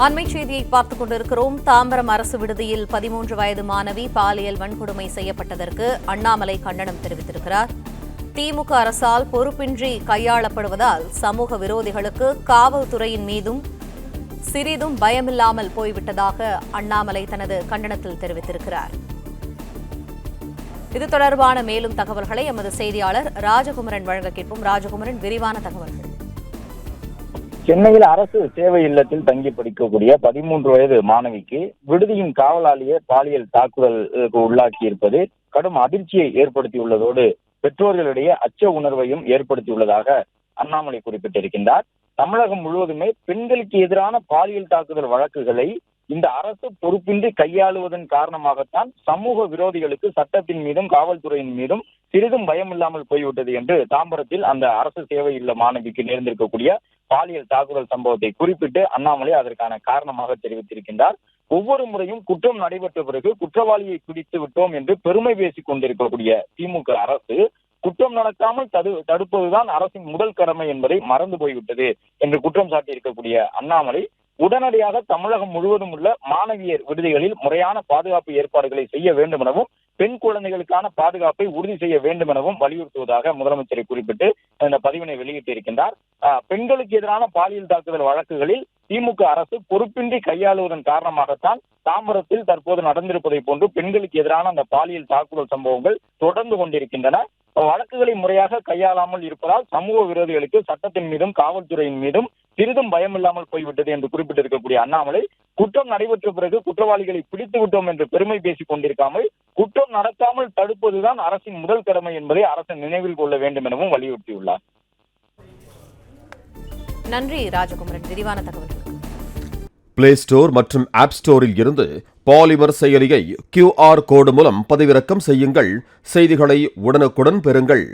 அண்மை செய்தியை பார்த்துக் கொண்டிருக்கிறோம். தாம்பரம் அரசு விடுதியில் 13 வயது மாணவி பாலியல் வன்கொடுமை செய்யப்பட்டதற்கு அண்ணாமலை கண்டனம் தெரிவித்திருக்கிறார். திமுக அரசால் பொறுப்பின்றி கையாளப்படுவதால் சமூக விரோதிகளுக்கு காவல்துறையின் மீதும் சிறிதும் பயமில்லாமல் போய்விட்டதாக அண்ணாமலை தனது கண்டனத்தில் தெரிவித்திருக்கிறார். இது தொடர்பான மேலும் தகவல்களை எமது செய்தியாளர் ராஜகுமரன் வழங்க கேட்போம். ராஜகுமரன், விரிவான தகவல்கள். சென்னையில் அரசு சேவை இல்லத்தில் தங்கி படிக்கக்கூடிய 13 வயது மாணவிக்கு விடுதியின் காவலாளியே பாலியல் தாக்குதலுக்கு உள்ளாக்கி இருப்பது கடும் அதிர்ச்சியை ஏற்படுத்தியுள்ளதோடு பெற்றோர்களிடையே அச்ச உணர்வையும் ஏற்படுத்தியுள்ளதாக அண்ணாமலை குறிப்பிட்டிருக்கின்றார். தமிழகம் முழுவதுமே பெண்களுக்கு எதிரான பாலியல் தாக்குதல் வழக்குகளை இந்த அரசு பொறுப்பின்றி கையாளுவதன் காரணமாகத்தான் சமூக விரோதிகளுக்கு சட்டத்தின் மீதும் காவல்துறையின் மீதும் சிறிதும் பயம் இல்லாமல் போய்விட்டது என்று தாம்பரத்தில் அந்த அரசு சேவை இல்ல மாணவிக்கு நேர்ந்திருக்கக்கூடிய பாலியல் தாக்குதல் சம்பவத்தை குறிப்பிட்டு அண்ணாமலை அதற்கான காரணமாக தெரிவித்திருக்கின்றார். ஒவ்வொரு முறையும் குற்றம் நடைபெற்ற பிறகு குற்றவாளியை பிடித்து விட்டோம் என்று பெருமை பேசிக் கொண்டிருக்கக்கூடிய திமுக அரசு குற்றம் நடக்காமல் தடுப்பதுதான் அரசின் முதல் கடமை என்பதை மறந்து போய்விட்டது என்று குற்றம் சாட்டியிருக்கக்கூடிய அண்ணாமலை உடனடியாக தமிழகம் முழுவதும் உள்ள மாணவியர் விடுதிகளில் முறையான பாதுகாப்பு ஏற்பாடுகளை செய்ய வேண்டும் எனவும் பெண் குழந்தைகளுக்கான பாதுகாப்பை உறுதி செய்ய வேண்டும் எனவும் வலியுறுத்துவதாக முதலமைச்சரை குறிப்பிட்டு இந்த பதிவினை வெளியிட்டிருக்கின்றார். பெண்களுக்கு எதிரான பாலியல் தாக்குதல் வழக்குகளில் திமுக அரசு பொறுப்பின்றி கையாளுவதன் காரணமாகத்தான் தாம்பரத்தில் தற்போது நடந்திருப்பதை போன்று பெண்களுக்கு எதிரான அந்த பாலியல் தாக்குதல் சம்பவங்கள் தொடர்ந்து கொண்டிருக்கின்றன. வழக்குகளை முறையாக கையாளாமல் இருப்பதால் சமூக விரோதிகளுக்கு சட்டத்தின் மீதும் காவல்துறையின் மீதும் சிறிதும் பயம் இல்லாமல் போய்விட்டது என்று குறிப்பிட்டிருக்கக்கூடிய அண்ணாமலை குற்றம் நடைபெற்ற பிறகு குற்றவாளிகளை பிடித்து விட்டோம் என்று பெருமை பேசிக் கொண்டிருக்காமல் குற்றம் நடக்காமல் தடுப்பதுதான் அரசின் முதல் கடமை என்பதை அரசு நினைவில் கொள்ள வேண்டும் எனவும் வலியுறுத்தியுள்ளார். நன்றி ராஜகுமரன், விரிவான தகவல்கள். பிளே ஸ்டோர் மற்றும் ஆப் ஸ்டோரில் இருந்து பாலிமர் செயலியை QR கோடு மூலம் பதிவிறக்கம் செய்யுங்கள். செய்திகளை உடனுக்குடன் பெறுங்கள்.